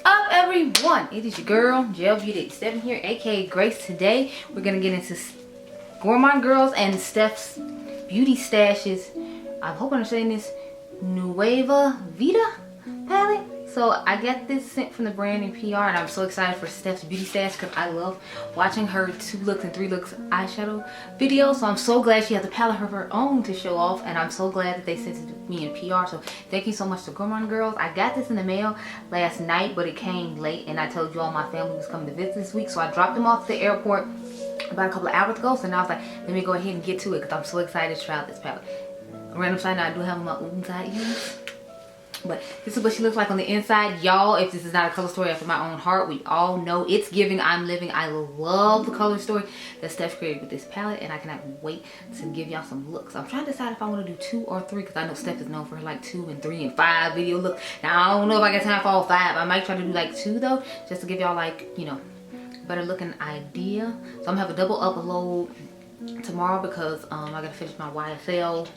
up, everyone? It is your girl Gel Beauty 7 here, aka Grace. Today we're gonna get into Gourmand Girls and Steff's beauty stashes. I hope I'm saying this, Nueva Vida palette. So I got this sent from the brand in PR, and I'm so excited for Steff's beauty stash because I love watching her 2 looks and 3 looks eyeshadow videos. So I'm so glad she has a palette of her own to show off, and I'm so glad that they sent it to me in PR. So thank you so much to Gourmand Girls. I got this in the mail last night, but it came late, and I told you all my family was coming to visit this week, so I dropped them off at the airport about a couple of hours ago. So now I was like, let me go ahead and get to it because I'm so excited to try out this palette. Random side note, I do have my inside earrings. But this is what she looks like on the inside. Y'all, if this is not a color story after my own heart, we all know it's giving I'm living. I love the color story that Steff created with this palette, and I cannot wait to give y'all some looks. I'm trying to decide if I want to do 2 or 3 because I know Steff is known for her like 2 and 3 and 5 video looks. Now I don't know if I got time for all 5. I might try to do like 2 though, just to give y'all like, you know, better looking idea. So I'm gonna have a double upload tomorrow because I gotta finish my YSL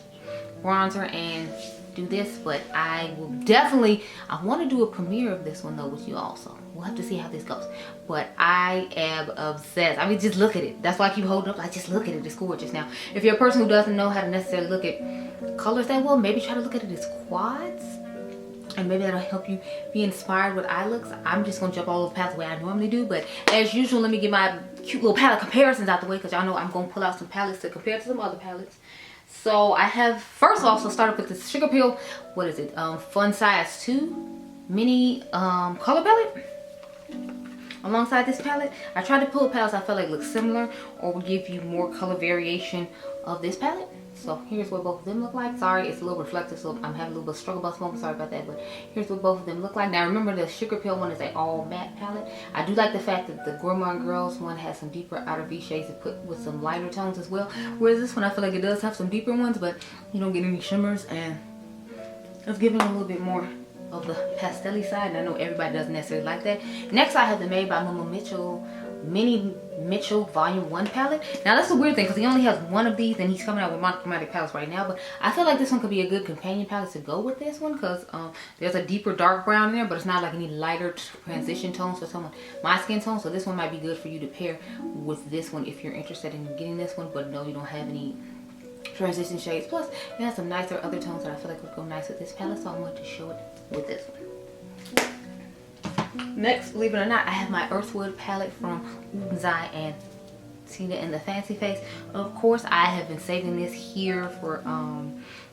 bronzer and do this, but I will definitely, I want to do a premiere of this one though with you also. We'll have to see how this goes, but I am obsessed. I mean, just look at it. That's why I keep holding up. Like, just look at it. It's gorgeous. Now, if you're a person who doesn't know how to necessarily look at colors that well, maybe try to look at it as quads, and maybe that'll help you be inspired with eye looks. I'm just gonna jump all over the path the way I normally do, but as usual, let me get my cute little palette comparisons out the way because y'all know I'm gonna pull out some palettes to compare to some other palettes. So I have, first of all, so start up with this Sugar Pill, what is it, Fun Size 2 mini color palette. Alongside this palette, I tried to pull palettes I felt like look similar or would give you more color variation of this palette. So here's what both of them look like. Sorry, it's a little reflective, so I'm having a little bit of struggle about smoking. Sorry about that, but here's what both of them look like. Now remember, the Sugar Pill one is an all matte palette. I do like the fact that the Gourmand Girls one has some deeper outer V shades to put with some lighter tones as well. Whereas this one, I feel like it does have some deeper ones, but you don't get any shimmers, and it's giving a little bit more of the pastel-y side, and I know everybody doesn't necessarily like that. Next, I have the Made by Momo Mitchell Mini Mitchell Volume 1 palette. Now that's a weird thing because he only has one of these and he's coming out with monochromatic palettes right now, but I feel like this one could be a good companion palette to go with this one because there's a deeper dark brown in there, but it's not like any lighter transition tones for someone my skin tone. So this one might be good for you to pair with this one if you're interested in getting this one, but no, you don't have any transition shades. Plus it has some nicer other tones that I feel like would go nice with this palette, so I wanted to show it with this one. Next, believe it or not, I have my Earthwood palette from Ulta and Tina in the Fancy Face. Of course, I have been saving this here for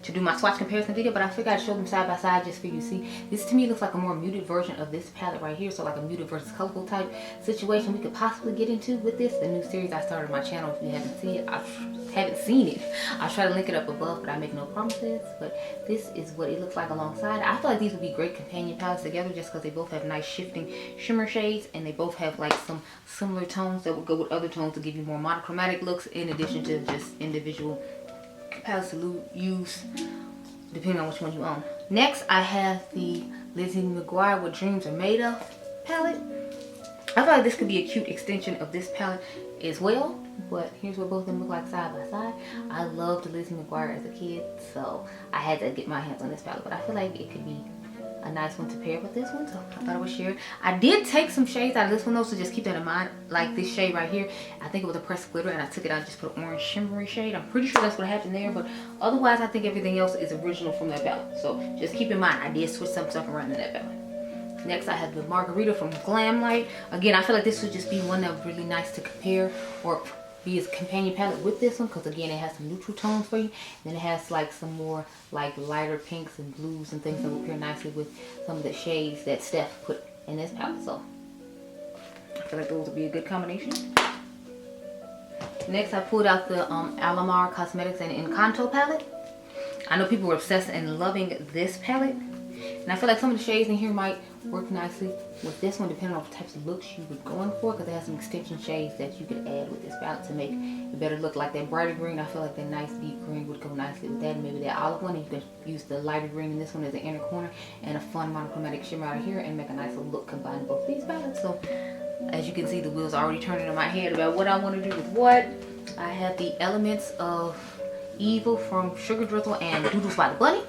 to do my swatch comparison video, but I figured I'd show them side by side just for you to see. This to me looks like a more muted version of this palette right here, so like a muted versus colorful type situation we could possibly get into with this, the new series I started on my channel. If you haven't seen it, I'll try to link it up above, but I make no promises. But this is what it looks like alongside. I feel like these would be great companion palettes together just because they both have nice shifting shimmer shades, and they both have like some similar tones that would go with other tones to give you more monochromatic looks in addition to just individual palettes to use depending on which one you own. Next, I have the Lizzie McGuire What Dreams Are Made Of palette. I feel like this could be a cute extension of this palette as well, but here's what both of them look like side by side. I loved Lizzie McGuire as a kid, so I had to get my hands on this palette, but I feel like it could be a nice one to pair with this one, so I thought I would share it. I did take some shades out of this one though, so just keep that in mind. Like this shade right here, I think it was a pressed glitter, and I took it out and just put an orange shimmery shade. I'm pretty sure that's what happened there, but otherwise I think everything else is original from that palette. So just keep in mind, I did switch some stuff around in that palette. Next, I have the Margarita from Glamlight. Again, I feel like this would just be one that would be really nice to compare or be as a companion palette with this one, because again, it has some neutral tones for you. Then it has like some more like lighter pinks and blues and things that will pair nicely with some of the shades that Steff put in this palette. So I feel like those would be a good combination. Next, I pulled out the Adept Cosmetics and Encanto palette. I know people were obsessed and loving this palette, and I feel like some of the shades in here might work nicely with this one depending on the types of looks you were going for, because they have some extension shades that you could add with this palette to make a better look. Like that brighter green, I feel like that nice deep green would go nicely with that, and maybe that olive one, and you could use the lighter green in this one as the inner corner and a fun monochromatic shimmer out here and make a nice little look combining both these palettes. So as you can see, the wheels are already turning in my head about what I want to do with what. I have the Elements of Evil from Sugar Drizzle and Doodles by the Bunny.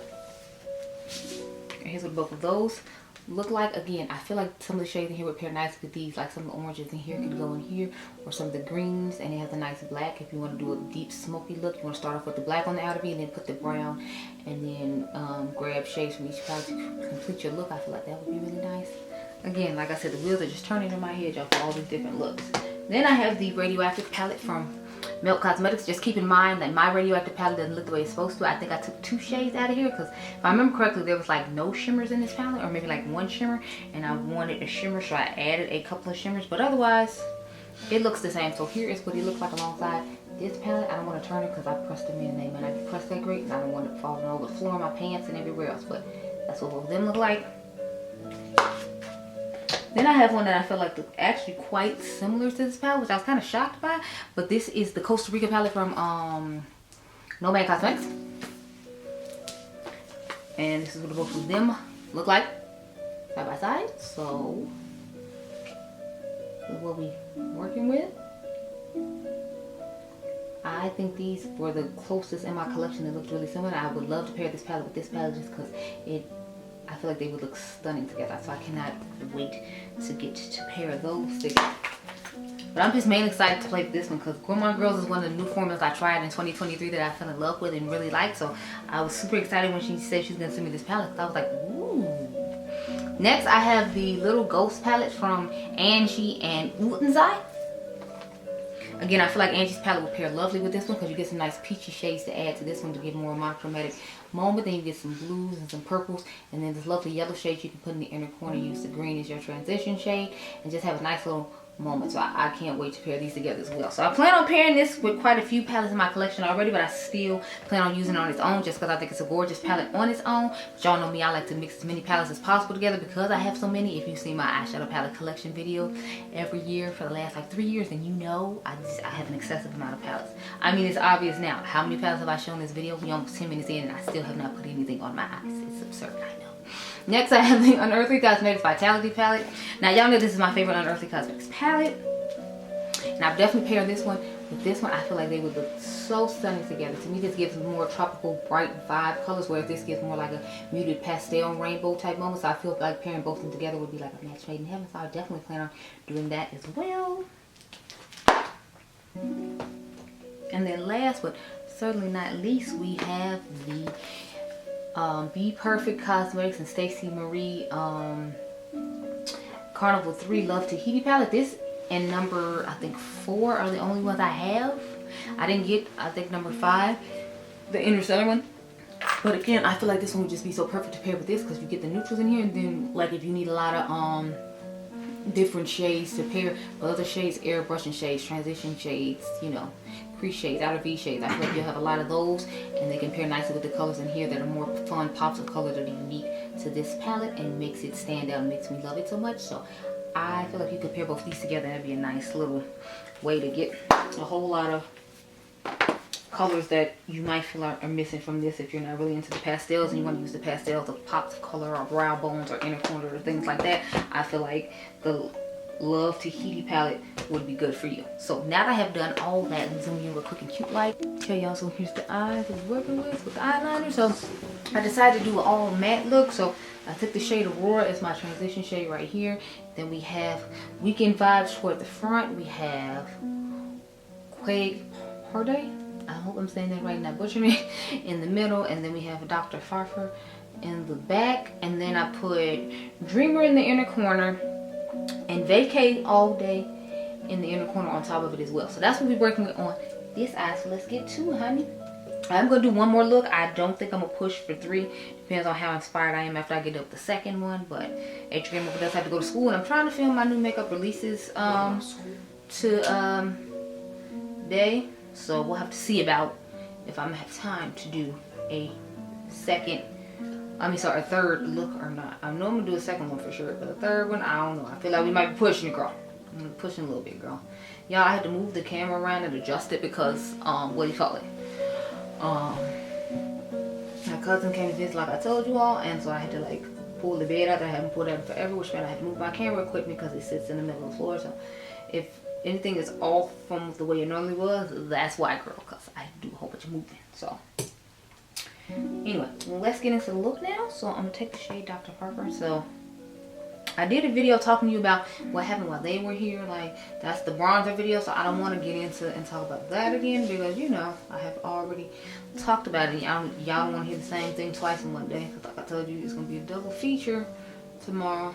Here's what both of those look like. Again, I feel like some of the shades in here would pair nice with these, like some of the oranges in here could go in here, or some of the greens, and it has a nice black. If you want to do a deep smoky look, you want to start off with the black on the outer V and then put the brown, and then grab shades from each palette to complete your look. I feel like that would be really nice. Again, like I said, the wheels are just turning in my head, y'all, for all these different looks. Then I have the Radioactive palette from Adept Cosmetics. Just keep in mind that my Radioactive palette doesn't look the way it's supposed to. I think I took 2 shades out of here because if I remember correctly, there was like no shimmers in this palette, or maybe like 1 shimmer, and I wanted a shimmer, so I added a couple of shimmers, but otherwise it looks the same. So here is what it looks like alongside this palette. I don't want to turn it because I pressed them in and they might not be pressed that great, and I don't want it falling over the floor, my pants, and everywhere else, but that's what both of them look like. Then I have one that I feel like looks actually quite similar to this palette, which I was kind of shocked by. But this is the Costa Rica palette from Nueva Vida Cosmetics. And this is what both of them look like side by side. So this is what we're working with. I think these were the closest in my collection that looked really similar. I would love to pair this palette with this palette just because I feel like they would look stunning together, so I cannot wait to get to pair those together. But I'm just mainly excited to play with this one because Gourmand Girls is one of the new formulas I tried in 2023 that I fell in love with and really liked. So I was super excited when she said she was going to send me this palette because I was like, ooh. Next, I have the Little Ghost palette from Angie and Utenzi. Again, I feel like Angie's palette would pair lovely with this one because you get some nice peachy shades to add to this one to give more monochromatic moment. Then you get some blues and some purples, and then this lovely yellow shade you can put in the inner corner. Use the green as your transition shade and just have a nice little moment. So I can't wait to pair these together as well. So I plan on pairing this with quite a few palettes in my collection already, but I still plan on using it on its own just because I think it's a gorgeous palette on its own. But y'all know me, I like to mix as many palettes as possible together because I have so many. If you've seen my eyeshadow palette collection video every year for the last like 3 years, then you know I have an excessive amount of palettes. I mean, it's obvious now. How many palettes have I shown in this video? We're almost 10 minutes in and I still have not put anything on my eyes. It's absurd, I know. Next, I have the Unearthly Cosmetics Vitality palette. Now, y'all know this is my favorite Unearthly Cosmetics palette. And I've definitely paired this one with this one. I feel like they would look so stunning together. To me, this gives more tropical, bright vibe colors, whereas this gives more like a muted pastel rainbow type moment. So I feel like pairing both of them together would be like a match made in heaven. So I definitely plan on doing that as well. And then last, but certainly not least, we have the Be Perfect Cosmetics and Stacey Marie Carnival 3 Love Tahiti palette. This and number, I think 4 are the only ones I have. I didn't get, I think, number 5, the Interstellar one. But again, I feel like this one would just be so perfect to pair with this because you get the neutrals in here, and then like if you need a lot of different shades to pair with other shades, airbrushing shades, transition shades, you know, crease shades, outer V shades. I feel like you'll have a lot of those, and they can pair nicely with the colors in here that are more fun pops of color that are unique to this palette and makes it stand out and makes me love it so much. So I feel like you could pair both these together and that'd be a nice little way to get a whole lot of colors that you might feel are missing from this if you're not really into the pastels and you want to use the pastels of pops of color or brow bones or inner corner or things like that. I feel like the Love Tahiti palette would be good for you. So now that I have done all that, let me zoom in real quick and cute light. Show y'all, so here's the eyes I was working with the eyeliner. So I decided to do an all matte look. So I took the shade Aurora as my transition shade right here. Then we have Weekend Vibes toward the front. We have Quake Harday. I hope I'm saying that right, not butchering it, in the middle. And then we have Dr. Farfer in the back. And then I put Dreamer in the inner corner and Vacate All Day in the inner corner on top of it as well. So that's what we're working with on this eye. So let's get to it, honey. I'm going to do one more look. I don't think I'm going to push for 3. Depends on how inspired I am after I get up the second one. But Adriangameover does have to go to school. And I'm trying to film my new makeup releases day. So we'll have to see about if I'm going to have time to do a third look or not. I know I'm going to do a second one for sure. But the third one, I don't know. I feel like we might be pushing it, girl. I'm pushing a little bit, girl. Y'all, I had to move the camera around and adjust it because, what do you call it? My cousin came to visit like I told you all, and so I had to like pull the bed out. I haven't pulled it out forever, which meant I had to move my camera equipment because it sits in the middle of the floor. So if anything is off from the way it normally was, that's why, girl, because I do a whole bunch of moving. So anyway, let's get into the look now. So I'm gonna take the shade Dr. Parker. So I did a video talking to you about what happened while they were here. Like, that's the bronzer video, so I don't want to get into and talk about that again because, you know, I have already talked about it. Y'all don't want to hear the same thing twice in one day because, like I told you, it's going to be a double feature tomorrow.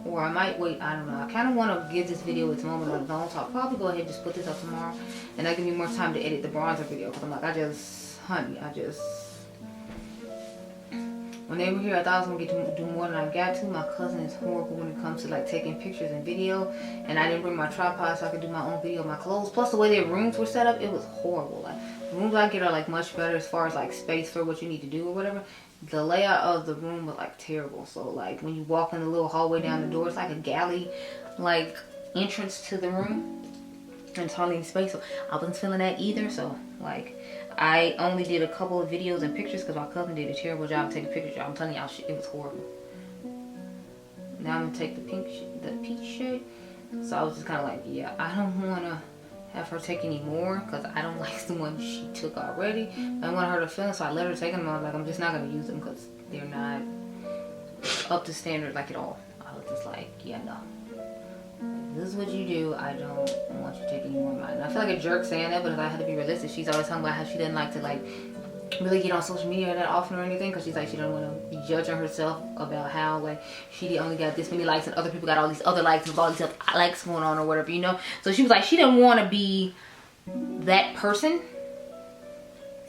Or I might wait, I don't know. I kind of want to give this video its moment of alone, so I'll probably go ahead and just put this up tomorrow. And that'll give me more time to edit the bronzer video because I'm like, when they were here, I thought I was going to get to do more than I got to. My cousin is horrible when it comes to like taking pictures and video. And I didn't bring my tripod so I could do my own video of my clothes. Plus the way their rooms were set up, it was horrible. Like, the rooms I get are like much better as far as like space for what you need to do or whatever. The layout of the room was like terrible. So like when you walk in the little hallway down the door, it's like a galley like entrance to the room. And it's hardly any space. So I wasn't feeling that either. So like I only did a couple of videos and pictures because my cousin did a terrible job of taking pictures. I'm telling y'all, it was horrible. Now I'm gonna take the peach shade. So I was just kind of like, yeah, I don't want to have her take any more because I don't like the one she took already. I don't want her to feel, so I let her take them. I was like, I'm just not gonna use them because they're not up to standard like at all. I was just like, yeah, no. This is what you do. I don't want you to take any more of mine. And I feel like a jerk saying that, but if I had to be realistic, she's always talking about how she doesn't like to like really get on social media that often or anything because she's like, she don't want to be judging herself about how like she only got this many likes and other people got all these other likes and all these other likes going on or whatever, you know. So she was like, she didn't want to be that person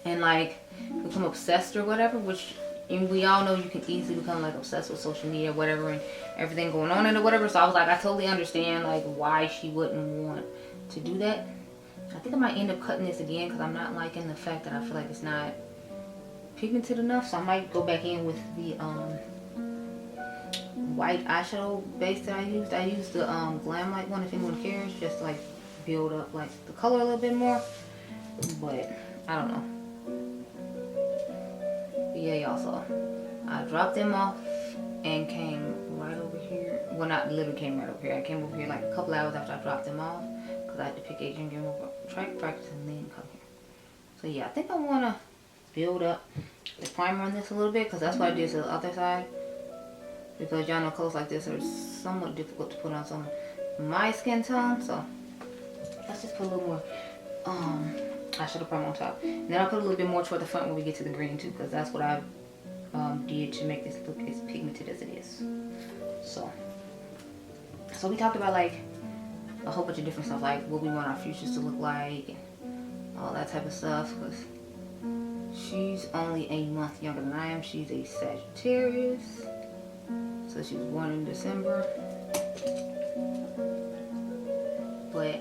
and like become obsessed or whatever, which, and we all know you can easily become like obsessed with social media or whatever and everything going on in it or whatever. So I was like, I totally understand like why she wouldn't want to do that. I think I might end up cutting this again because I'm not liking the fact that I feel like it's not pigmented enough. So I might go back in with the white eyeshadow base that I used. I used the Glam Light one if anyone cares, just to like build up like the color a little bit more. But I don't know. But yeah, y'all, so I dropped them off and came right over here. Well, not literally came right over here. I came over here like a couple hours after I dropped them off because I had to pick Adriangameover, try to practice and then come here. So yeah, I think I want to build up the primer on this a little bit because that's what I did to the other side. Because y'all know colors like this are somewhat difficult to put on some my skin tone. So let's just put a little more eyeshadow primer on top. And then I'll put a little bit more toward the front when we get to the green too, because that's what I did to make this look as pigmented as it is. So we talked about like a whole bunch of different stuff, like what we want our futures to look like and all that type of stuff, because she's only a month younger than I am. She's a Sagittarius, so she was born in December. But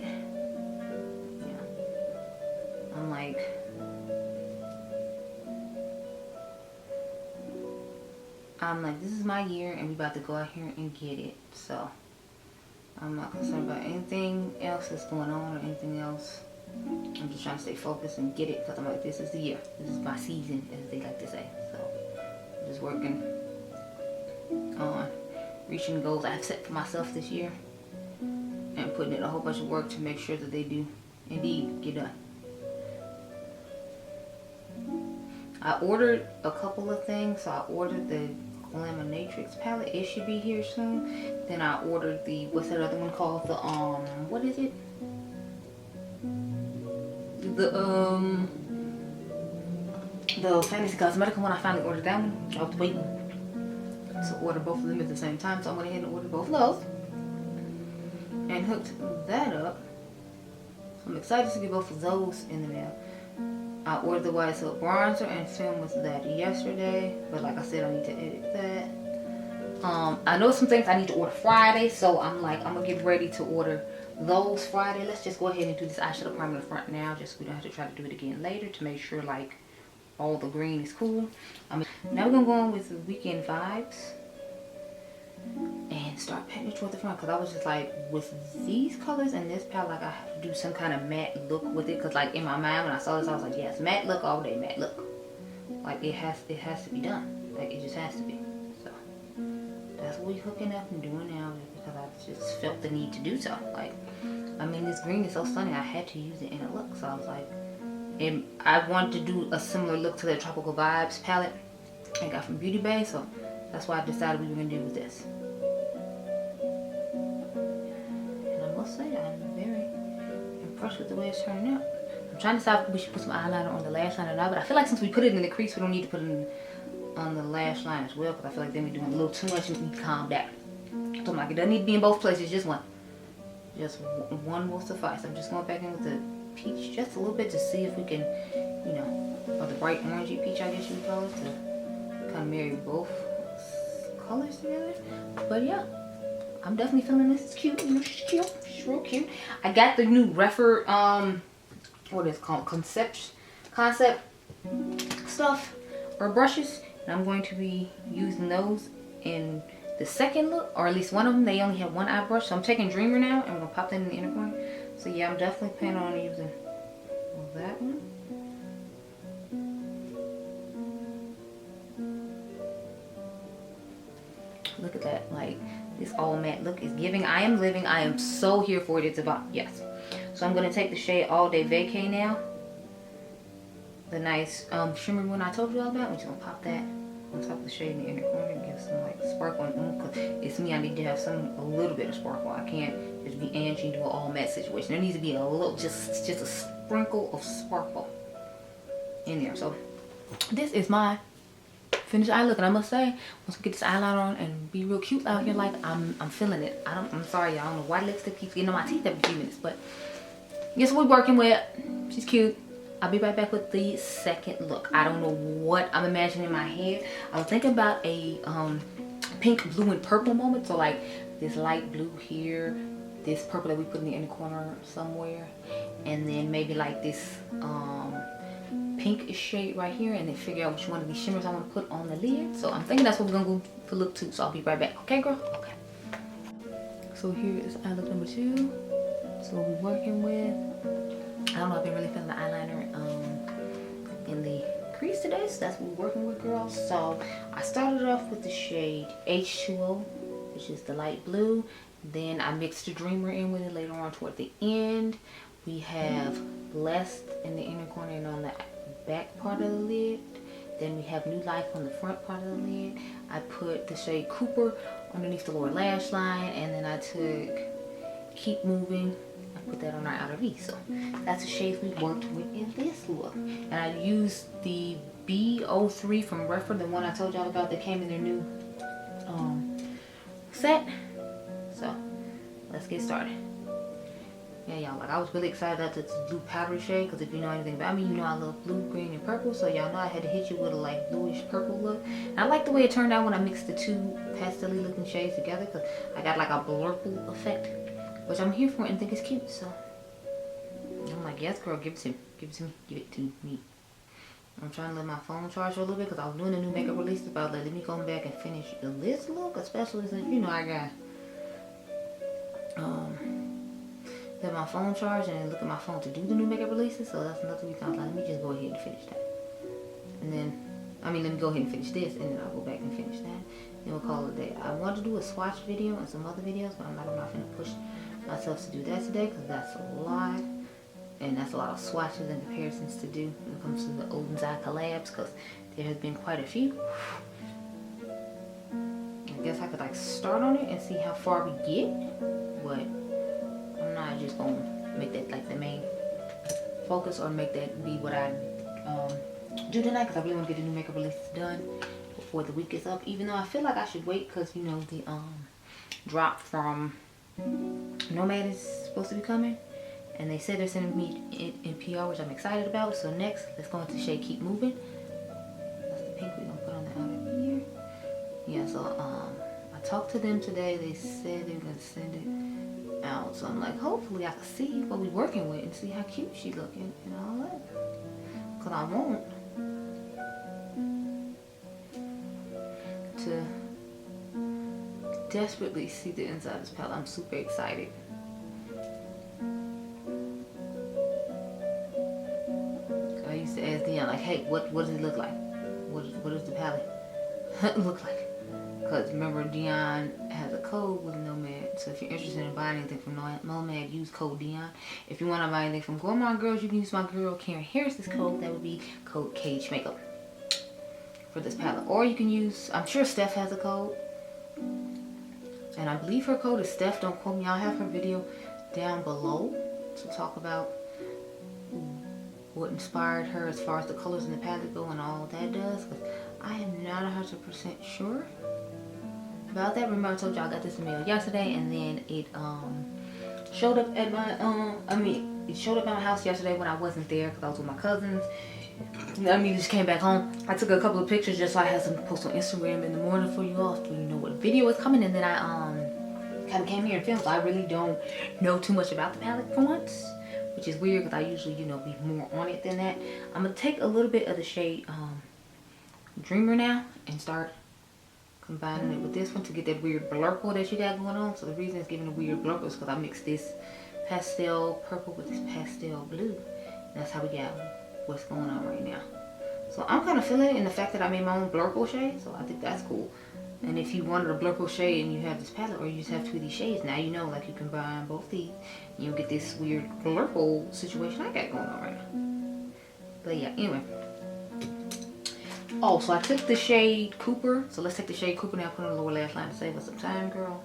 yeah, I'm like, this is my year and we about to go out here and get it. So I'm not concerned about anything else that's going on or anything else. I'm just trying to stay focused and get it because I'm like, this is the year. This is my season, as they like to say. So I'm just working on reaching goals I've set for myself this year and putting in a whole bunch of work to make sure that they do indeed get done. I ordered a couple of things. So I ordered the Glamonatrix palette. It should be here soon. Then I ordered the, what's that other one called? The what is it? The Fenty Cosmetics one. I finally ordered that one. I was waiting to order both of them at the same time, so I went ahead and ordered both of those and hooked that up. So I'm excited to get both of those in the mail. I ordered the White Silk Bronzer and filmed with that yesterday, but like I said, I need to edit that. I know some things I need to order Friday, so I'm like, I'm gonna get ready to order those Friday. Let's just go ahead and do this eyeshadow primer in the front now, just so we don't have to try to do it again later, to make sure like all the green is cool. Now we're gonna go on with the Weekend Vibes and start patting it toward the front, because I was just like, with these colors and this palette, like I have to do some kind of matte look with it, because like in my mind when I saw this, I was like, yes, matte look all day, matte look. Like it has to be done. Like it just has to be. So that's what we're hooking up and doing now, because I just felt the need to do so. Like, I mean, this green is so stunning, I had to use it in a look. So I was like, and I wanted to do a similar look to the Tropical Vibes palette I got from Beauty Bay, so that's why I decided we were gonna do with this. must say I'm very impressed with the way it's turning out. I'm trying to decide if we should put some eyeliner on the lash line or not, but I feel like since we put it in the crease, we don't need to put it on the lash line as well, because I feel like then we're doing a little too much and we need to calm down. So I'm like, it doesn't need to be in both places, just one. Just one will suffice. I'm just going back in with the peach just a little bit to see if we can, you know, or the bright orangey peach, I guess you would call it, to kind of marry both colors together. But yeah, I'm definitely feeling this. It's cute. You know, she's cute. She's real cute. I got the new Refer, what is it called? Concept stuff or brushes. And I'm going to be using those in the second look, or at least one of them. They only have one eye brush, so I'm taking Dreamer now and I'm gonna pop that in the inner corner. So yeah, I'm definitely planning on using that one. Look at that, like this all matte look is giving. I am living. I am so here for it. It's about, yes. So I'm gonna take the shade All Day Vacay now, the nice shimmery one I told you all about. I'm just gonna pop that on top of the shade in the inner corner and give some like sparkle. Because it's me, I need to have a little bit of sparkle. I can't just be Angie into an all matte situation. There needs to be a little, just a sprinkle of sparkle in there. So this is my finished eye look, and I must say, once we get this eyeliner on and be real cute out here, like I'm feeling it. I'm sorry, y'all. I don't know why lipstick keeps getting on my teeth every few minutes, but guess what we're working with. She's cute. I'll be right back with the second look. I don't know what I'm imagining in my head. I was thinking about a pink, blue, and purple moment. So like this light blue here, this purple that we put in the inner corner somewhere, and then maybe like this pinkish shade right here, and then figure out which one of these shimmers I want to put on the lid. So I'm thinking that's what we're gonna go for look 2. So I'll be right back. Okay, girl? Okay. So here is eye look number 2. So we'll be working with, I don't know, I've been really feeling the eyeliner in the crease today, so that's what we're working with, girls. So I started off with the shade H2O, which is the light blue. Then I mixed the Dreamer in with it later on toward the end. We have Blessed in the inner corner and on the back part of the lid. Then we have New Life on the front part of the lid. I put the shade Cooper underneath the lower lash line, and then I took Keep Moving. I put that on our outer V. So that's the shades we worked with in this look. And I used the B03 from Refer, the one I told y'all about that came in their new set. So let's get started. Yeah, y'all, like I was really excited about this blue powdery shade, because if you know anything about me, you know I love blue, green, and purple. So y'all know I had to hit you with a like bluish purple look. And I like the way it turned out when I mixed the two pastel-y looking shades together, because I got like a blurple effect, which I'm here for and think is cute. So I'm like, yes, girl, give it to me. Give it to me. Give it to me. I'm trying to let my phone charge for a little bit, because I was doing a new makeup release about letting me go back and finish this look, especially since, you know, I got let my phone charge and then look at my phone to do the new makeup releases. So that's another reason I was like, let me just go ahead and finish that. And then, I mean, let me go ahead and finish this, and then I'll go back and finish that. Then we'll call it a day. I wanted to do a swatch video and some other videos, but I'm not going to push myself to do that today, because that's a lot. And that's a lot of swatches and comparisons to do when it comes to the Ulta collabs, because there has been quite a few. I guess I could like start on it and see how far we get, but I'm not just gonna make that like the main focus or make that be what I do tonight, because I really want to get the new makeup release done before the week is up. Even though I feel like I should wait, because you know the drop from Nomad is supposed to be coming, and they said they're sending me it in PR, which I'm excited about. So next, let's go into the shade Keep Moving. That's the pink we're gonna put on the outer ear. Yeah, so I talked to them today. They said they were gonna send it out. So I'm like, hopefully I can see what we're working with and see how cute she's looking and all that. Cause I want to desperately see the inside of this palette. I'm super excited. I used to ask Dion, like, hey, what does it look like? What does the palette look like? Because remember, Dion has a code with Nomad. So if you're interested in buying anything from Nomad, use code Dion. If you want to buy anything from Gourmand Girls, you can use my girl Karen Harris's code. That would be code Cage Makeup for this palette. Or you can use, I'm sure Steff has a code. And I believe her code is Steff. Don't quote me. I'll have her video down below to talk about what inspired her as far as the colors in the palette go and all that does, because I am not 100% sure about that. Remember I told y'all I got this mail yesterday, and then it showed up at my it showed up at my house yesterday when I wasn't there because I was with my cousins. Just came back home. I took a couple of pictures just so I had something to post on Instagram in the morning for you all, so you know what video is coming. And then I kind of came here and filmed, so I really don't know too much about the palette for once, which is weird because I usually, you know, be more on it than that. I'm gonna take a little bit of the shade Dreamer now and start combining it with this one to get that weird blurple that you got going on. So the reason it's giving a weird blurple is because I mixed this pastel purple with this pastel blue. That's how we got what's going on right now. So I'm kind of feeling it in the fact that I made my own blurple shade, so I think that's cool. And if you wanted a blurple shade and you have this palette, or you just have two of these shades, now you know, like, you combine both these, you'll get this weird blurple situation I got going on right now. But yeah, anyway. Oh, so I took the shade Cooper. So let's take the shade Cooper now, put on the lower lash line to save us some time, girl.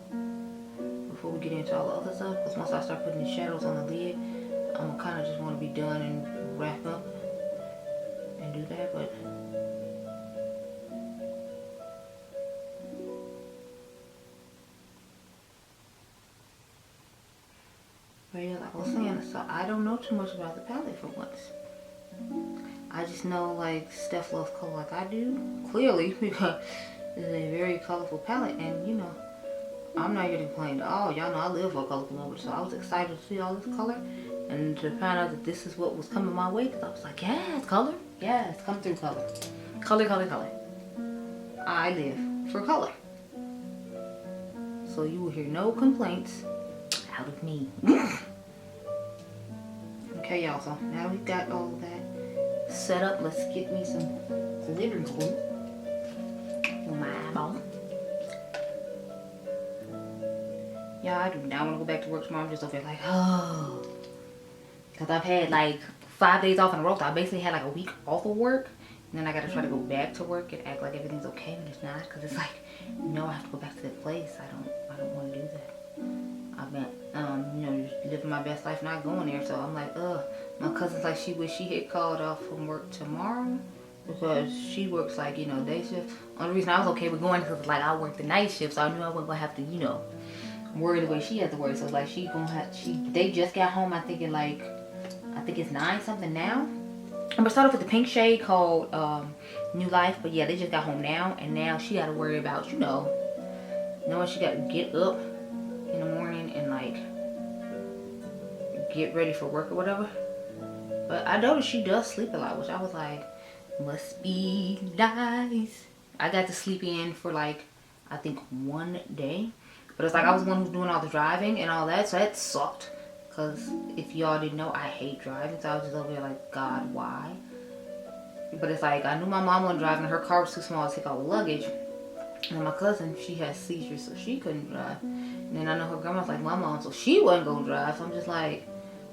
Before we get into all the other stuff, because once I start putting the shadows on the lid, I'm gonna kind of just want to be done and wrap up and do that. But yeah, like I was saying, so I don't know too much about the palette for once. I just know, like, Steph loves color like I do, clearly, because it's a very colorful palette, and you know, I'm not here to complain at all. Y'all know I live for a colorful moment, so I was excited to see all this color and to find out that this is what was coming my way, because I was like, yes, color, yes, come through, color. Color, color, color. I live for color. So you will hear no complaints out of me. Okay, y'all, so now we've got all of that set up, let's get me some glitter glue on my eyeball. Yeah, I do not want to go back to work tomorrow. I'm just over here like, oh, because I've had like 5 days off in a row. So I basically had like a week off of work, and then I got to try to go back to work and act like everything's okay when it's not, because it's like, no, I have to go back to that place. I don't want to do that. I've been, you know, just living my best life, not going there. So I'm like, ugh. My cousin's like, she wish she had called off from work tomorrow because she works like, you know, day shift. Only reason I was okay with going because like I work the night shift, so I knew I wasn't gonna have to, you know, worry the way she had to worry. So it's like they just got home. I think it's 9 something now. I'm gonna start off with the pink shade called New Life, but yeah, they just got home now, and now she got to worry about, you know, knowing she got to get up in the morning and like get ready for work or whatever. But I noticed she does sleep a lot, which I was like, must be nice. I got to sleep in for like, I think 1 day. But it's like I was the one who's doing all the driving and all that, so that sucked. Because if y'all didn't know, I hate driving, so I was just over there like, God, why? But it's like, I knew my mom wasn't driving, her car was too small to take all the luggage. And my cousin, she has seizures, so she couldn't drive. And then I know her grandma's like my mom, so she wasn't going to drive. So I'm just like,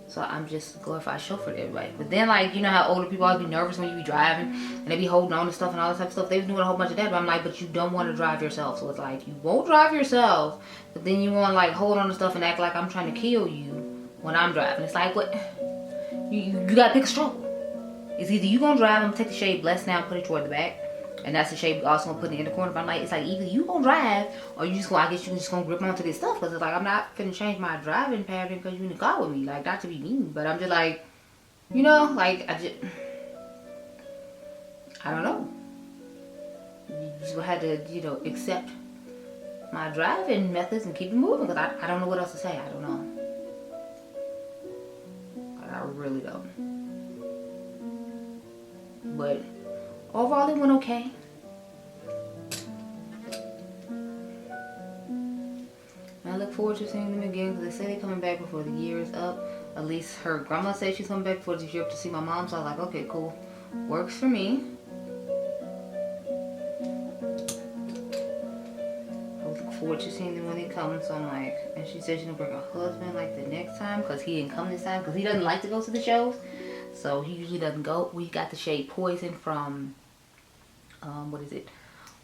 so I'm just glorified chauffeur to everybody. But then, like, you know how older people always be nervous when you be driving and they be holding on to stuff and all this type of stuff. They was doing a whole bunch of that, but I'm like, but you don't want to drive yourself. So it's like, you won't drive yourself, but then you want to like hold on to stuff and act like I'm trying to kill you when I'm driving. It's like, what? You gotta pick a struggle. It's either you gonna drive, I'm gonna take the shade Blessed now and put it toward the back. And that's the shade we also gonna put in the corner. But I'm like, it's like either you gonna drive or you just gonna, I guess you just gonna grip onto this stuff. Cause it's like, I'm not finna change my driving pattern because you in the car with me. Like, not to be mean, but I'm just like, you know, like, I don't know. You just gonna have to, you know, accept my driving methods and keep it moving. Cause I don't know what else to say. I don't know. I really don't. But overall, it went okay. I look forward to seeing them again because they say they're coming back before the year is up. At least her grandma said she's coming back before the year up to see my mom. So I was like, okay, cool. Works for me. I look forward to seeing them when they come. So I'm like, and she said she's going to bring her husband like the next time because he didn't come this time because he doesn't like to go to the shows. So he usually doesn't go. We got the shade Poison from, what is it?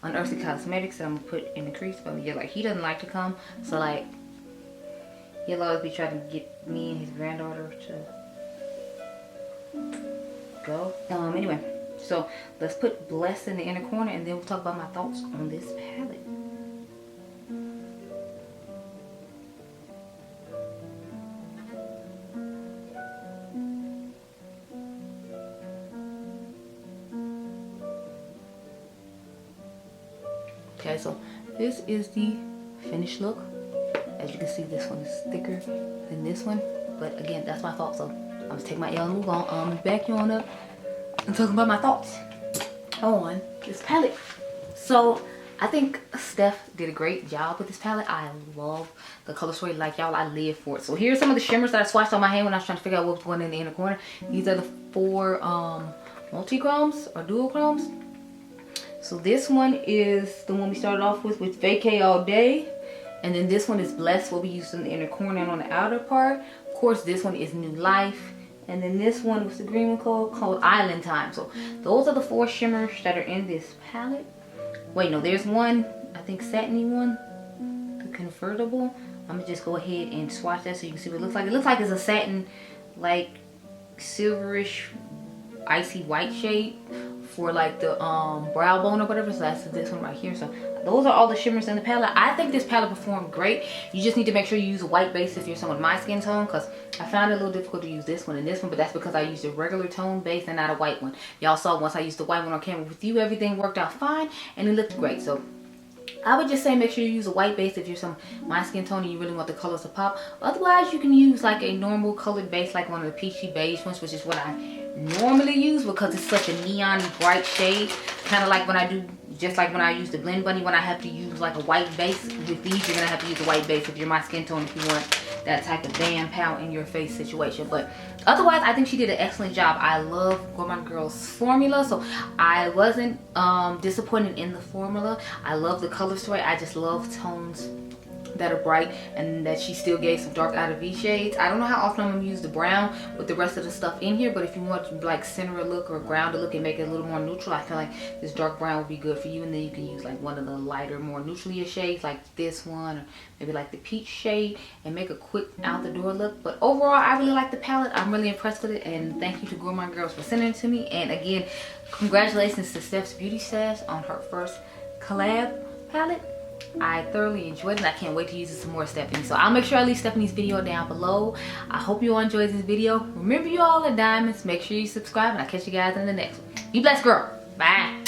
Unearthly Cosmetics that I'm going to put in the crease. But yeah, like he doesn't like to come. So like, He'll always be trying to get me and his granddaughter to go. Anyway, so let's put Bless in the inner corner, and then we'll talk about my thoughts on this palette. Okay, so this is the finished look. As you can see, this one is thicker than this one, but again, that's my fault. So I'm gonna take my L and move on. Back you on up and talk about my thoughts on this palette. So I think Steff did a great job with this palette. I love the color story. Like y'all, I live for it. So here's some of the shimmers that I swatched on my hand when I was trying to figure out what was going in the inner corner. These are the 4 multi-chromes or dual chromes. So this one is the one we started off with Vacay All Day. And then this one is Blessed, what we used in the inner corner and on the outer part. Of course, this one is New Life. And then this one was the green one called Island Time. So those are the 4 shimmers that are in this palette. Wait, no, there's one, I think satiny one, the convertible. I'm gonna just go ahead and swatch that so you can see what it looks like. It looks like it's a satin, like silverish, icy white shade for like the brow bone or whatever. So that's this one right here. So those are all the shimmers in the palette. I think this palette performed great. You just need to make sure you use a white base if you're someone with my skin tone, because I found it a little difficult to use this one and this one, but that's because I used a regular tone base and not a white one. Y'all saw once I used the white one on camera with you, everything worked out fine and it looked great. So I would just say make sure you use a white base if you're some my skin tone and you really want the colors to pop. Otherwise, you can use like a normal colored base, like one of the peachy beige ones, which is what I normally use because it's such a neon bright shade. Kind of like when I do, just like when I use the Blend Bunny, when I have to use like a white base. With these, you're gonna have to use a white base if you're my skin tone, if you want that type of bam pow in your face situation. But otherwise, I think she did an excellent job. I love Gourmand Girl's formula, so I wasn't disappointed in the formula. I love the color story. I just love tones that are bright and that she still gave some dark outer V shades. I don't know how often I'm gonna use the brown with the rest of the stuff in here, but if you want to like center a look or ground a look and make it a little more neutral, I feel like this dark brown would be good for you. And then you can use like one of the lighter, more neutralier shades like this one, or maybe like the peach shade, and make a quick out the door look. But overall, I really like the palette. I'm really impressed with it, and thank you to Gourmand Girls for sending it to me. And again, congratulations to Steff's Beauty Stash on her first collab palette. I thoroughly enjoyed it and I can't wait to use it some more, Stephanie. So I'll make sure I leave Stephanie's video down below. I hope you all enjoyed this video. Remember, you all are diamonds. Make sure you subscribe and I'll catch you guys in the next one. Be blessed, girl. Bye.